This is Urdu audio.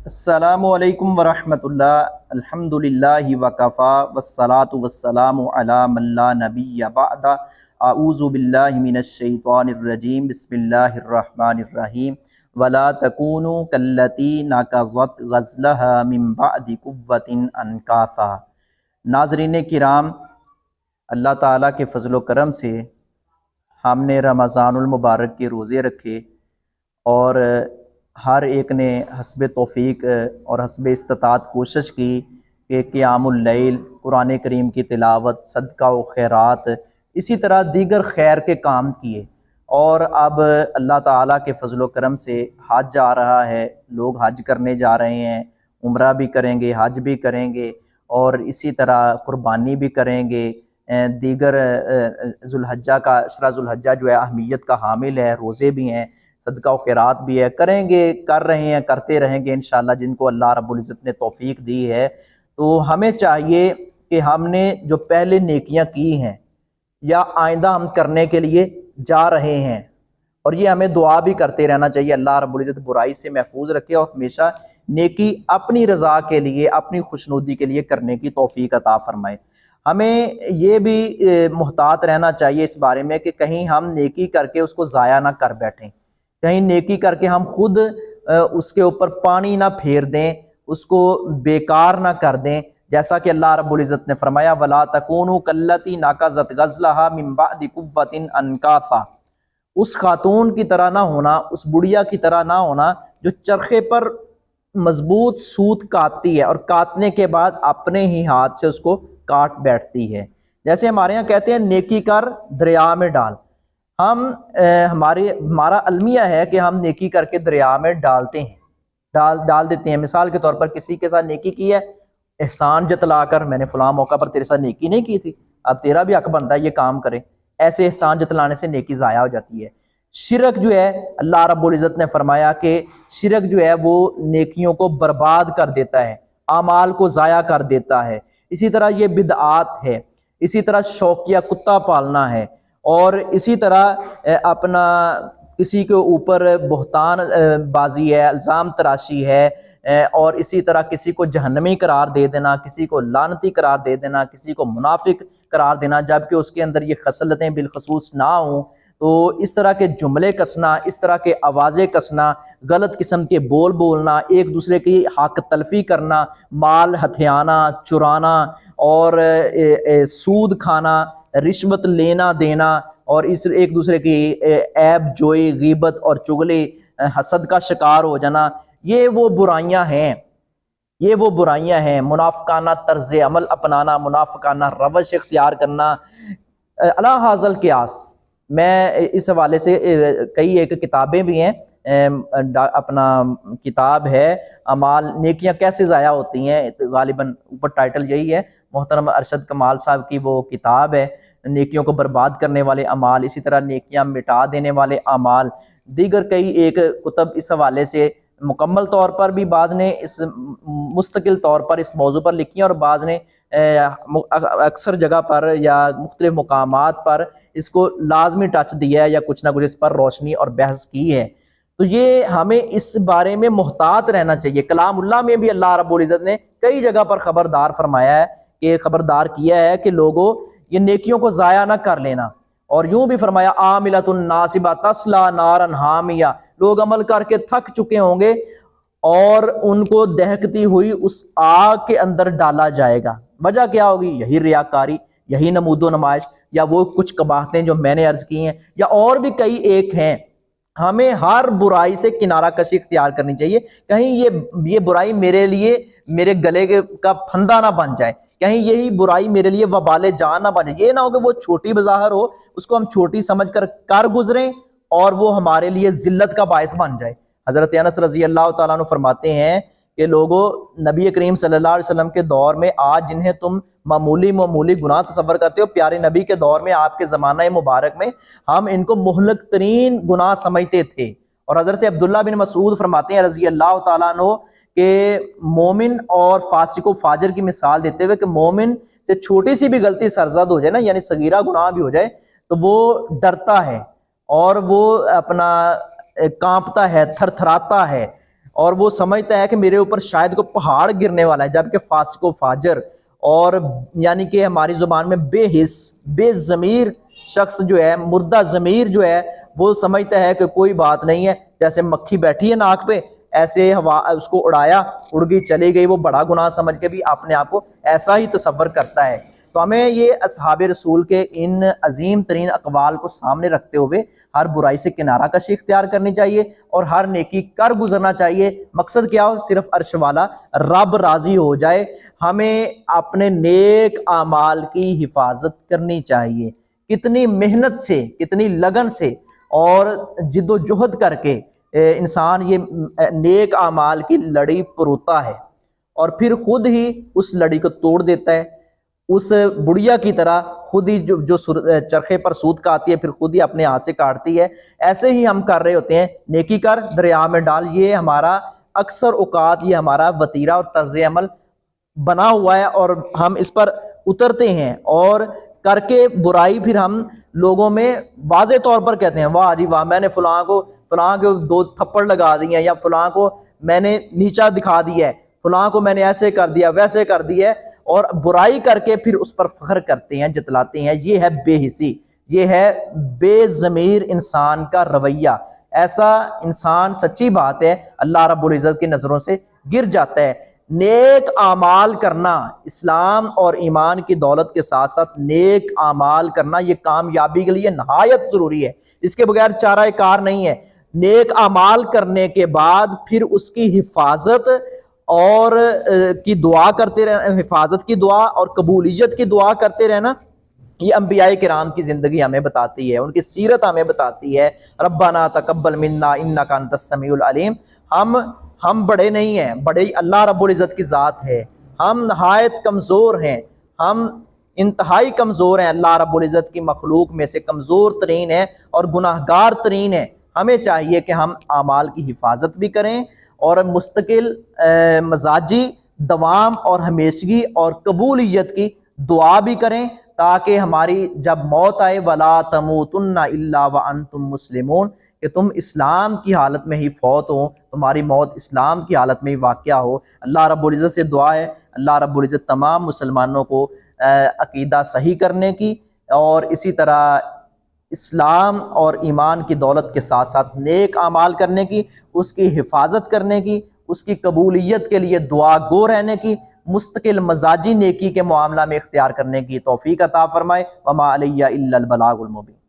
السلام علیکم ورحمۃ اللہ۔ الحمد للہ وکفا والصلاۃ والسلام علی من لا نبی بعد۔ اعوذ باللہ من الشیطان الرجیم، بسم اللہ الرحمن الرحیم۔ ولا تکونوا کاللتی نقضت غزلها من بعد قوۃ انکاثا۔ ناظرین کرام، اللہ تعالیٰ کے فضل و کرم سے ہم نے رمضان المبارک کے روزے رکھے اور ہر ایک نے حسب توفیق اور حسب استطاعت کوشش کی کہ قیام اللیل، قرآن کریم کی تلاوت، صدقہ و خیرات، اسی طرح دیگر خیر کے کام کیے۔ اور اب اللہ تعالیٰ کے فضل و کرم سے حج آ رہا ہے، لوگ حج کرنے جا رہے ہیں، عمرہ بھی کریں گے، حج بھی کریں گے اور اسی طرح قربانی بھی کریں گے۔ دیگر ذوالحجہ کا عشرہ ذوالحجہ جو ہے اہمیت کا حامل ہے، روزے بھی ہیں، صدقہ و خیرات بھی ہے، کریں گے، کر رہے ہیں، کرتے رہیں گے انشاءاللہ جن کو اللہ رب العزت نے توفیق دی ہے۔ تو ہمیں چاہیے کہ ہم نے جو پہلے نیکیاں کی ہیں یا آئندہ ہم کرنے کے لیے جا رہے ہیں، اور یہ ہمیں دعا بھی کرتے رہنا چاہیے اللہ رب العزت برائی سے محفوظ رکھے اور ہمیشہ نیکی اپنی رضا کے لیے، اپنی خوشنودی کے لیے کرنے کی توفیق عطا فرمائے۔ ہمیں یہ بھی محتاط رہنا چاہیے اس بارے میں کہ کہیں ہم نیکی کر کے اس کو ضائع نہ کر بیٹھیں، کہیں نیکی کر کے ہم خود اس کے اوپر پانی نہ پھیر دیں، اس کو بیکار نہ کر دیں، جیسا کہ اللہ رب العزت نے فرمایا وَلَا تَكُونُوا كَالَّتِي نَقَضَتْ غَزْلَهَا مِن بَعْدِ قُوَّةٍ أَنْكَاثًا۔ اس خاتون کی طرح نہ ہونا، اس بڑھیا کی طرح نہ ہونا جو چرخے پر مضبوط سوت کاٹتی ہے اور کاٹنے کے بعد اپنے ہی ہاتھ سے اس کو کاٹ بیٹھتی ہے۔ جیسے ہمارے ہاں کہتے ہیں نیکی کر دریا میں ڈال، ہمارا المیہ ہے کہ ہم نیکی کر کے دریا میں ڈالتے ہیں، ڈال دیتے ہیں۔ مثال کے طور پر کسی کے ساتھ نیکی کی ہے، احسان جتلا کر میں نے فلاں موقع پر تیرے ساتھ نیکی نہیں کی تھی، اب تیرا بھی حق بنتا ہے یہ کام کرے، ایسے احسان جتلانے سے نیکی ضائع ہو جاتی ہے۔ شرک جو ہے اللہ رب العزت نے فرمایا کہ شرک جو ہے وہ نیکیوں کو برباد کر دیتا ہے، اعمال کو ضائع کر دیتا ہے۔ اسی طرح یہ بدعات ہے، اسی طرح شوقیہ کتا پالنا ہے، اور اسی طرح اپنا کسی کے اوپر بہتان بازی ہے، الزام تراشی ہے، اور اسی طرح کسی کو جہنمی قرار دے دینا، کسی کو لعنتی قرار دے دینا، کسی کو منافق قرار دینا جبکہ اس کے اندر یہ خصلتیں بالخصوص نہ ہوں۔ تو اس طرح کے جملے کسنا، اس طرح کے آوازیں کسنا، غلط قسم کے بول بولنا، ایک دوسرے کی حق تلفی کرنا، مال ہتھیانا، چرانا اور سود کھانا، رشوت لینا دینا، اور اس ایک دوسرے کی عیب جوئی، غیبت اور چغلی، حسد کا شکار ہو جانا، یہ وہ برائیاں ہیں، یہ وہ برائیاں ہیں۔ منافقانہ طرز عمل اپنانا، منافقانہ روش اختیار کرنا، علی حاصل القیاس۔ میں اس حوالے سے کئی ایک کتابیں بھی ہیں، اپنا کتاب ہے اعمال نیکیاں کیسے ضائع ہوتی ہیں، غالباً اوپر ٹائٹل یہی ہے، محترم ارشد کمال صاحب کی وہ کتاب ہے، نیکیوں کو برباد کرنے والے اعمال، اسی طرح نیکیاں مٹا دینے والے اعمال۔ دیگر کئی ایک کتب اس حوالے سے مکمل طور پر بھی بعض نے اس مستقل طور پر اس موضوع پر لکھی ہیں، اور بعض نے اکثر جگہ پر یا مختلف مقامات پر اس کو لازمی ٹچ دیا ہے یا کچھ نہ کچھ اس پر روشنی اور بحث کی ہے۔ تو یہ ہمیں اس بارے میں محتاط رہنا چاہیے۔ کلام اللہ میں بھی اللہ رب العزت نے کئی جگہ پر خبردار فرمایا ہے، کہ خبردار کیا ہے کہ لوگوں یہ نیکیوں کو ضائع نہ کر لینا، اور یوں بھی فرمایا عاملۃ ناصبہ تصلی نارا حامیہ، لوگ عمل کر کے تھک چکے ہوں گے اور ان کو دہکتی ہوئی اس آگ کے اندر ڈالا جائے گا۔ وجہ کیا ہوگی؟ یہی ریاکاری، یہی نمود و نمائش، یا وہ کچھ قباحتیں جو میں نے عرض کی ہیں، یا اور بھی کئی ایک ہیں۔ ہمیں ہر برائی سے کنارہ کشی اختیار کرنی چاہیے، کہیں یہ برائی میرے لیے میرے گلے کا پھندا نہ بن جائے، کہیں یہی برائی میرے لیے وبال جان نہ بن جائے۔ یہ نہ ہو کہ وہ چھوٹی بظاہر ہو، اس کو ہم چھوٹی سمجھ کر گزریں اور وہ ہمارے لیے ذلت کا باعث بن جائے۔ حضرت انس رضی اللہ تعالیٰ عنہ فرماتے ہیں کہ لوگوں، نبی کریم صلی اللہ علیہ وسلم کے دور میں آج جنہیں تم معمولی گناہ تصور کرتے ہو، پیارے نبی کے دور میں، آپ کے زمانہ مبارک میں ہم ان کو مہلک ترین گناہ سمجھتے تھے۔ اور حضرت عبداللہ بن مسعود فرماتے ہیں رضی اللہ تعالیٰ عنہ کہ مومن اور فاسق و فاجر کی مثال دیتے ہوئے کہ مومن سے چھوٹی سی بھی غلطی سرزد ہو جائے نا، یعنی صغیرہ گناہ بھی ہو جائے، تو وہ ڈرتا ہے اور وہ اپنا کانپتا ہے، تھر تھراتا ہے، اور وہ سمجھتا ہے کہ میرے اوپر شاید کوئی پہاڑ گرنے والا ہے، جبکہ فاسق و فاجر اور یعنی کہ ہماری زبان میں بے حس بے ضمیر شخص جو ہے، مردہ ضمیر جو ہے، وہ سمجھتا ہے کہ کوئی بات نہیں ہے، جیسے مکھی بیٹھی ہے ناک پہ ایسے ہوا اس کو اڑایا، اڑ گئی چلی گئی، وہ بڑا گناہ سمجھ کے بھی اپنے آپ کو ایسا ہی تصور کرتا ہے۔ تو ہمیں یہ اصحاب رسول کے ان عظیم ترین اقوال کو سامنے رکھتے ہوئے ہر برائی سے کنارہ کشی اختیار کرنی چاہیے اور ہر نیکی کر گزرنا چاہیے۔ مقصد کیا ہو؟ صرف عرش والا رب راضی ہو جائے۔ ہمیں اپنے نیک اعمال کی حفاظت کرنی چاہیے، کتنی محنت سے، کتنی لگن سے اور جد و جہد کر کے انسان یہ نیک اعمال کی لڑی پروتا ہے اور پھر خود ہی اس لڑی کو توڑ دیتا ہے، اس بڑیا کی طرح خود ہی جو چرخے پر سود کاتی ہے پھر خود ہی اپنے ہاتھ سے کاٹتی ہے۔ ایسے ہی ہم کر رہے ہوتے ہیں، نیکی کر دریا میں ڈال، یہ ہمارا اکثر اوقات یہ ہمارا وتیرہ اور طرز عمل بنا ہوا ہے اور ہم اس پر اترتے ہیں اور کر کے برائی پھر ہم لوگوں میں واضح طور پر کہتے ہیں، واہ جی واہ، میں نے فلاں کو 2 تھپڑ لگا دیے ہیں، یا فلاں کو میں نے نیچا دکھا دیا ہے، فلاں کو میں نے ایسے کر دیا ویسے کر دیا ہے، اور برائی کر کے پھر اس پر فخر کرتے ہیں، جتلاتے ہیں۔ یہ ہے بے حسی، یہ ہے بے ضمیر انسان کا رویہ۔ ایسا انسان سچی بات ہے اللہ رب العزت کی نظروں سے گر جاتا ہے۔ نیک اعمال کرنا، اسلام اور ایمان کی دولت کے ساتھ ساتھ نیک اعمال کرنا یہ کامیابی کے لیے نہایت ضروری ہے، اس کے بغیر چارہ کار نہیں ہے۔ نیک اعمال کرنے کے بعد پھر اس کی حفاظت اور کی دعا کرتے رہنا، حفاظت کی دعا اور قبولیت کی دعا کرتے رہنا، یہ انبیاء کرام کی زندگی ہمیں بتاتی ہے، ان کی سیرت ہمیں بتاتی ہے۔ ربنا تقبل منا انک انت السمیع العلیم۔ ہم بڑے نہیں ہیں، بڑے اللہ رب العزت کی ذات ہے، ہم نہایت کمزور ہیں، ہم انتہائی کمزور ہیں، اللہ رب العزت کی مخلوق میں سے کمزور ترین ہیں اور گناہگار ترین ہیں۔ ہمیں چاہیے کہ ہم اعمال کی حفاظت بھی کریں اور مستقل مزاجی دوام اور ہمیشگی اور قبولیت کی دعا بھی کریں، تاکہ ہماری جب موت آئے وَلَا تَمُوتُنَّ إِلَّا وَأَنْتُمْ مُسْلِمُونَ، کہ تم اسلام کی حالت میں ہی فوت ہو، تمہاری موت اسلام کی حالت میں ہی واقعہ ہو۔ اللہ رب العزت سے دعا ہے اللہ رب العزت تمام مسلمانوں کو عقیدہ صحیح کرنے کی اور اسی طرح اسلام اور ایمان کی دولت کے ساتھ ساتھ نیک اعمال کرنے کی، اس کی حفاظت کرنے کی، اس کی قبولیت کے لیے دعا گو رہنے کی، مستقل مزاجی نیکی کے معاملہ میں اختیار کرنے کی توفیق عطا فرمائے۔ وما علی الا البلاغ المبین۔